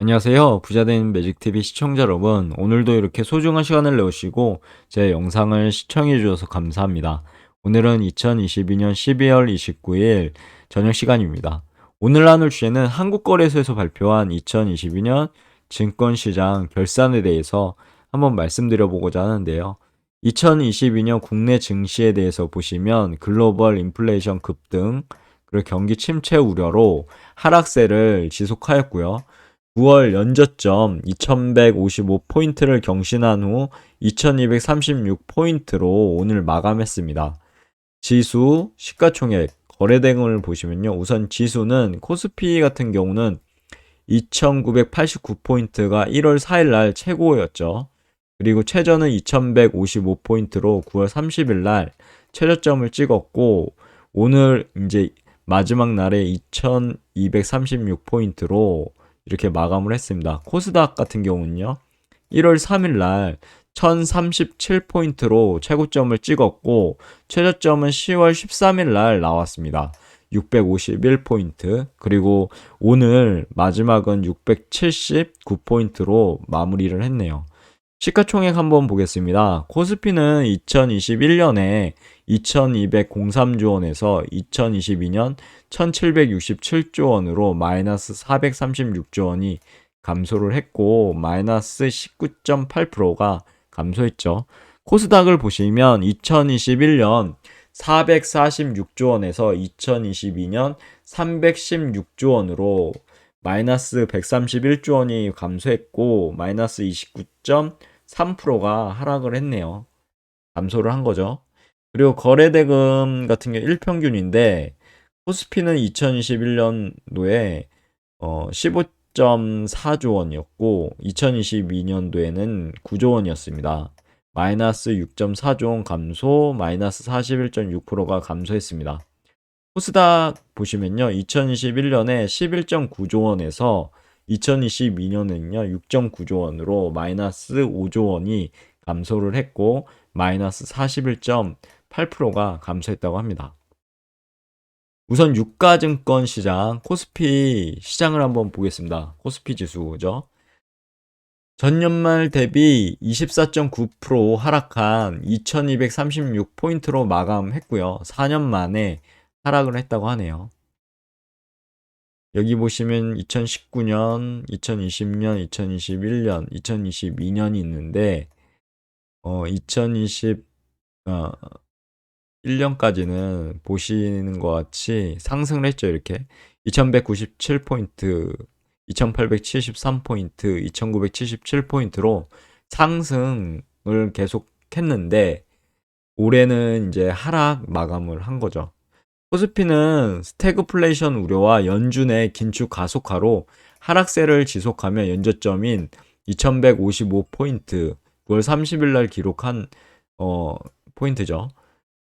안녕하세요. 부자된 매직TV 시청자 여러분. 오늘도 이렇게 소중한 시간을 내오시고 제 영상을 시청해 주셔서 감사합니다. 오늘은 2022년 12월 29일 저녁 시간입니다. 오늘 나눌 주제는 한국거래소에서 발표한 2022년 증권시장 결산에 대해서 한번 말씀드려보고자 하는데요. 2022년 국내 증시에 대해서 보시면 글로벌 인플레이션 급등, 그리고 경기 침체 우려로 하락세를 지속하였고요. 9월 연저점 2155포인트를 경신한 후 2236포인트로 오늘 마감했습니다. 지수, 시가총액, 거래대금을 보시면요. 우선 지수는 코스피 같은 경우는 2989포인트가 1월 4일 날 최고였죠. 그리고 최저는 2155포인트로 9월 30일 날 최저점을 찍었고, 오늘 이제 마지막 날에 2236포인트로 이렇게 마감을 했습니다. 코스닥 같은 경우는요. 1월 3일 날 1037포인트로 최고점을 찍었고 최저점은 10월 13일 날 나왔습니다. 651포인트. 그리고 오늘 마지막은 679포인트로 마무리를 했네요. 시가총액 한번 보겠습니다. 코스피는 2021년에 2203조 원에서 2022년 1767조 원으로 마이너스 436조 원이 감소를 했고 마이너스 19.8%가 감소했죠. 코스닥을 보시면 2021년 446조 원에서 2022년 316조 원으로 마이너스 131조 원이 감소했고 마이너스 29.3%가 하락을 했네요. 감소를 한 거죠. 그리고 거래대금 같은 경우 일평균인데 코스피는 2021년도에 15.4조 원이었고 2022년도에는 9조 원이었습니다. 마이너스 6.4조 원 감소, 마이너스 41.6%가 감소했습니다. 코스닥 보시면요. 2021년에 11.9조 원에서 2022년에는요. 6.9조 원으로 마이너스 5조 원이 감소를 했고 마이너스 41.8%가 감소했다고 합니다. 우선 유가증권 시장 코스피 시장을 한번 보겠습니다. 코스피 지수죠. 전년말 대비 24.9% 하락한 2236포인트로 마감했고요. 4년 만에 하락을 했다고 하네요. 여기 보시면 2019년, 2020년, 2021년, 2022년이 있는데 2021년까지는 보시는 것 같이 상승을 했죠. 이렇게 2197포인트, 2873포인트, 2977포인트로 상승을 계속했는데 올해는 이제 하락 마감을 한 거죠. 코스피는 스태그플레이션 우려와 연준의 긴축 가속화로 하락세를 지속하며 연저점인 2155포인트, 9월 30일 날 기록한 포인트죠.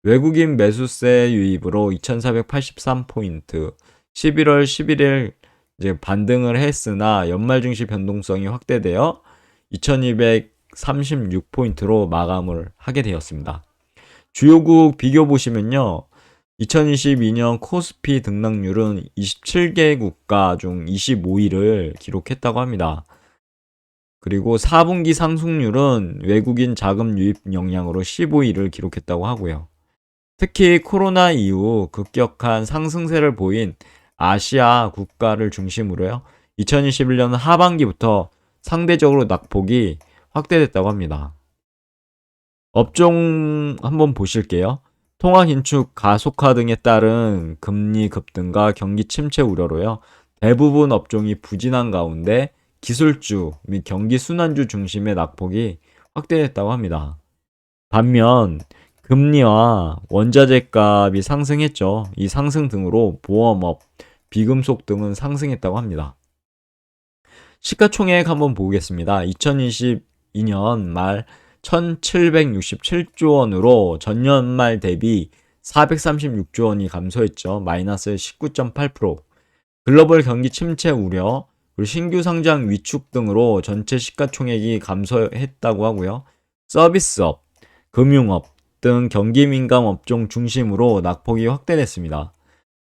외국인 매수세 유입으로 2483포인트, 11월 11일 이제 반등을 했으나 연말 증시 변동성이 확대되어 2236포인트로 마감을 하게 되었습니다. 주요국 비교 보시면요. 2022년 코스피 등락률은 27개 국가 중 25위를 기록했다고 합니다. 그리고 4분기 상승률은 외국인 자금 유입 영향으로 15위를 기록했다고 하고요. 특히 코로나 이후 급격한 상승세를 보인 아시아 국가를 중심으로요. 2021년 하반기부터 상대적으로 낙폭이 확대됐다고 합니다. 업종 한번 보실게요. 통화 긴축 가속화 등에 따른 금리 급등과 경기 침체 우려로요. 대부분 업종이 부진한 가운데 기술주 및 경기 순환주 중심의 낙폭이 확대됐다고 합니다. 반면 금리와 원자재 값이 상승했죠. 이 상승 등으로 보험업, 비금속 등은 상승했다고 합니다. 시가총액 한번 보겠습니다. 2022년 말 1767조 원으로 전년 말 대비 436조 원이 감소했죠. 마이너스 19.8%. 글로벌 경기 침체 우려, 그리고 신규 상장 위축 등으로 전체 시가총액이 감소했다고 하고요. 서비스업, 금융업 등 경기 민감 업종 중심으로 낙폭이 확대됐습니다.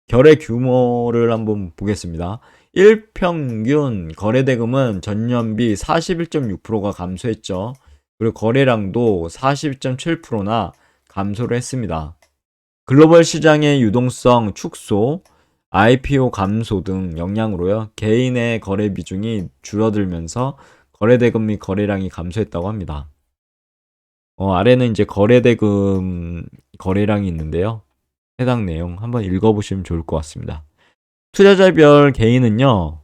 결의 규모를 한번 보겠습니다. 일평균 거래대금은 전년비 41.6%가 감소했죠. 그리고 거래량도 42.7%나 감소를 했습니다. 글로벌 시장의 유동성 축소, IPO 감소 등 영향으로요. 개인의 거래 비중이 줄어들면서 거래대금 및 거래량이 감소했다고 합니다. 아래는 이제 거래대금 거래량이 있는데요. 해당 내용 한번 읽어보시면 좋을 것 같습니다. 투자자별 개인은요,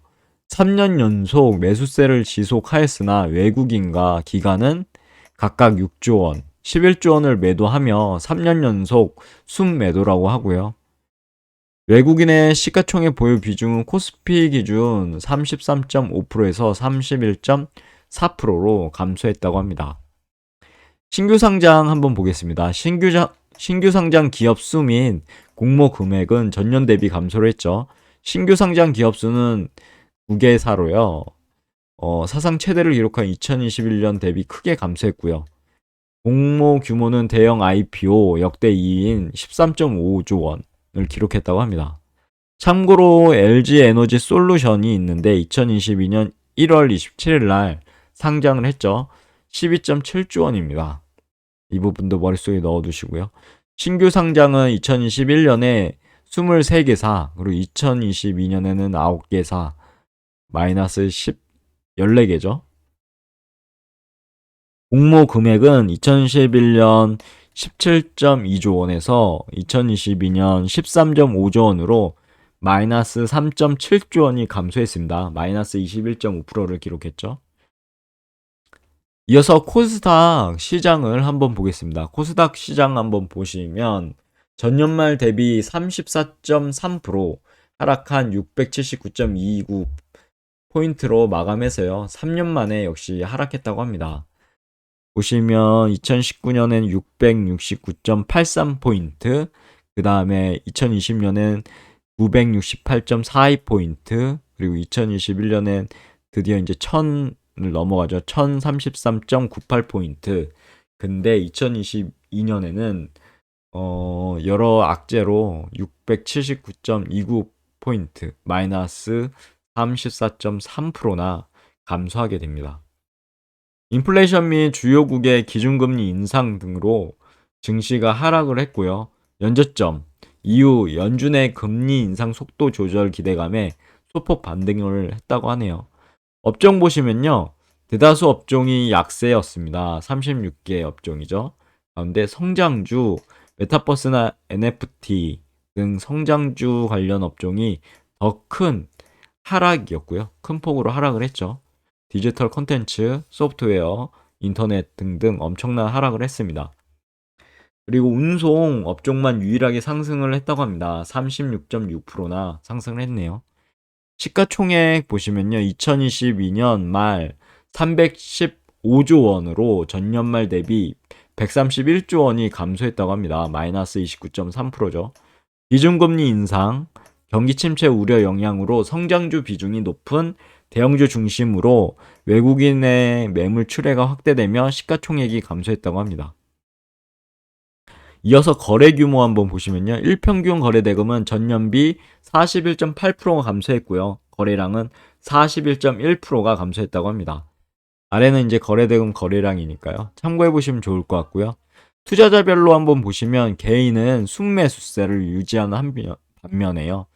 3년 연속 매수세를 지속하였으나 외국인과 기관은 각각 6조 원, 11조 원을 매도하며 3년 연속 순매도라고 하고요. 외국인의 시가총액 보유 비중은 코스피 기준 33.5%에서 31.4%로 감소했다고 합니다. 신규 상장 한번 보겠습니다. 신규 상장 기업 수 및 공모 금액은 전년 대비 감소를 했죠. 신규 상장 기업 수는 9개사로요. 사상 최대를 기록한 2021년 대비 크게 감소했고요. 공모 규모는 대형 IPO 역대 2위인 13.5조 원을 기록했다고 합니다. 참고로 LG 에너지 솔루션이 있는데 2022년 1월 27일 날 상장을 했죠. 12.7조 원입니다. 이 부분도 머릿속에 넣어두시고요. 신규 상장은 2021년에 23개사, 그리고 2022년에는 9개사, 마이너스 14개죠. 공모 금액은 2011년 17.2조 원에서 2022년 13.5조 원으로 마이너스 3.7조 원이 감소했습니다. 마이너스 21.5%를 기록했죠. 이어서 코스닥 시장을 한번 보겠습니다. 코스닥 시장 한번 보시면 전년 말 대비 34.3% 하락한 679.29 포인트로 마감해서요. 3년 만에 역시 하락했다고 합니다. 보시면 2019년엔 669.83포인트, 그 다음에 2020년엔 968.42포인트, 그리고 2021년엔 드디어 이제 1000을 넘어가죠. 1033.98포인트. 근데 2022년에는 여러 악재로 679.29포인트, 마이너스 34.3%나 감소하게 됩니다. 인플레이션 및 주요국의 기준금리 인상 등으로 증시가 하락을 했고요. 연저점, 이후 연준의 금리 인상 속도 조절 기대감에 소폭 반등을 했다고 하네요. 업종 보시면요. 대다수 업종이 약세였습니다. 36개 업종이죠. 가운데 성장주, 메타버스나 NFT 등 성장주 관련 업종이 더 큰 하락이었고요. 큰 폭으로 하락을 했죠. 디지털 콘텐츠, 소프트웨어, 인터넷 등등 엄청난 하락을 했습니다. 그리고 운송 업종만 유일하게 상승을 했다고 합니다. 36.6%나 상승을 했네요. 시가총액 보시면요. 2022년 말 315조 원으로 전년 말 대비 131조 원이 감소했다고 합니다. 마이너스 29.3%죠. 기준금리 인상, 경기 침체 우려 영향으로 성장주 비중이 높은 대형주 중심으로 외국인의 매물 출회가 확대되며 시가총액이 감소했다고 합니다. 이어서 거래 규모 한번 보시면요. 일평균 거래대금은 전년비 41.8%가 감소했고요. 거래량은 41.1%가 감소했다고 합니다. 아래는 이제 거래대금 거래량이니까요. 참고해 보시면 좋을 것 같고요. 투자자별로 한번 보시면 개인은 순매수세를 유지하는 반면에요.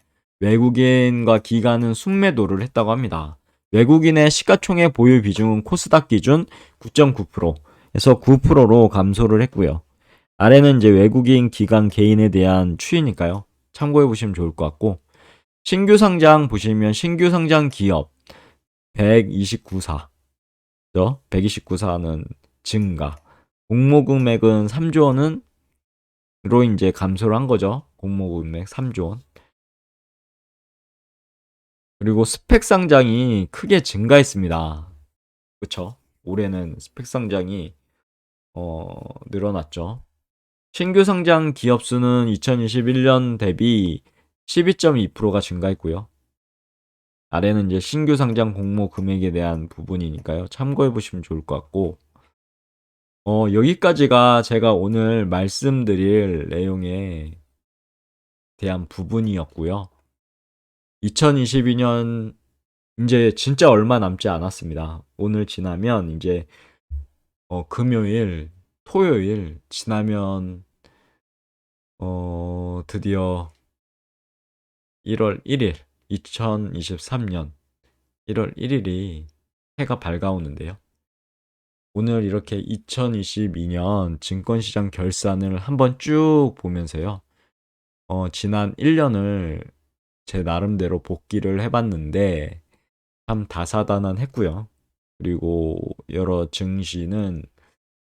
외국인과 기관은 순매도를 했다고 합니다. 외국인의 시가총액 보유 비중은 코스닥 기준 9.9%에서 9%로 감소를 했고요. 아래는 이제 외국인, 기관, 개인에 대한 추이니까요. 참고해 보시면 좋을 것 같고, 신규 상장 보시면 신규 상장 기업 129사, 129사는 증가, 공모 금액은 3조 원으로 이제 감소를 한 거죠. 공모 금액 3조 원. 그리고 스펙 상장이 크게 증가했습니다. 그쵸? 올해는 스펙 상장이 늘어났죠. 신규 상장 기업 수는 2021년 대비 12.2%가 증가했고요. 아래는 이제 신규 상장 공모 금액에 대한 부분이니까요. 참고해 보시면 좋을 것 같고, 여기까지가 제가 오늘 말씀드릴 내용에 대한 부분이었고요. 2022년 이제 진짜 얼마 남지 않았습니다. 오늘 지나면 이제 금요일, 토요일 지나면 드디어 1월 1일, 2023년 1월 1일이 해가 밝아오는데요. 오늘 이렇게 2022년 증권시장 결산을 한번 쭉 보면서요. 지난 1년을 제 나름대로 복기를 해봤는데 참 다사다난했고요. 그리고 여러 증시는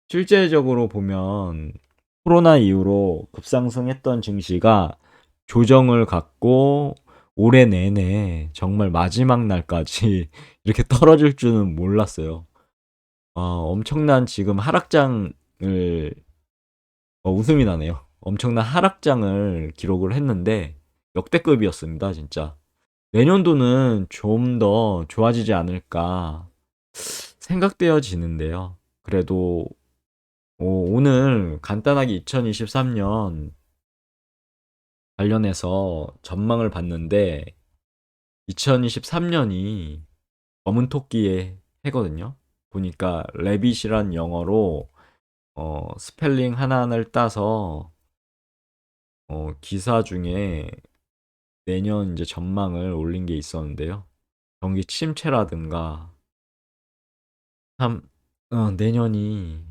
실제적으로 보면 코로나 이후로 급상승했던 증시가 조정을 갖고 올해 내내 정말 마지막 날까지 이렇게 떨어질 줄은 몰랐어요. 엄청난 지금 하락장을 웃음이 나네요. 엄청난 하락장을 기록을 했는데 역대급이었습니다, 진짜. 내년도는 좀 더 좋아지지 않을까 생각되어지는데요. 그래도 오늘 간단하게 2023년 관련해서 전망을 봤는데 2023년이 검은 토끼의 해거든요. 보니까 레빗이란 영어로 스펠링 하나하나를 따서 기사 중에 내년 이제 전망을 올린 게 있었는데요. 경기 침체라든가 참 내년이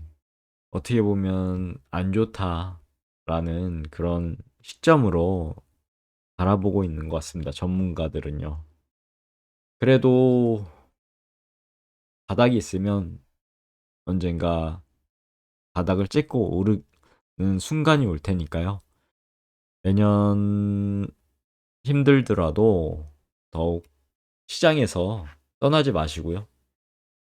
어떻게 보면 안 좋다라는 그런 시점으로 바라보고 있는 것 같습니다. 전문가들은요. 그래도 바닥이 있으면 언젠가 바닥을 찍고 오르는 순간이 올 테니까요. 내년 힘들더라도 더욱 시장에서 떠나지 마시고요.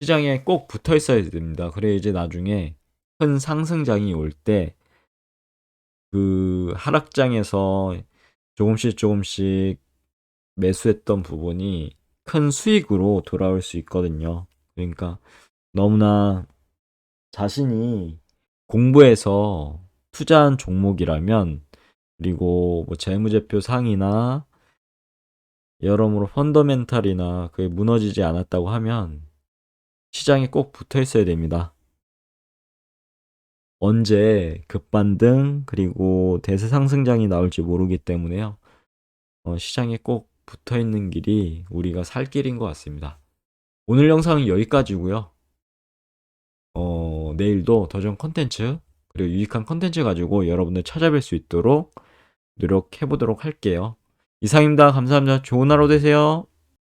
시장에 꼭 붙어 있어야 됩니다. 그래 이제 나중에 큰 상승장이 올 때 그 하락장에서 조금씩 매수했던 부분이 큰 수익으로 돌아올 수 있거든요. 그러니까 너무나 자신이 공부해서 투자한 종목이라면 그리고 뭐 재무제표 상이나 여러모로 펀더멘탈이나 그게 무너지지 않았다고 하면 시장에 꼭 붙어 있어야 됩니다. 언제 급반등 그리고 대세 상승장이 나올지 모르기 때문에요. 시장에 꼭 붙어 있는 길이 우리가 살 길인 것 같습니다. 오늘 영상은 여기까지고요. 내일도 더 좋은 컨텐츠 그리고 유익한 컨텐츠 가지고 여러분들 찾아뵐 수 있도록 노력해 보도록 할게요. 이상입니다. 감사합니다. 좋은 하루 되세요.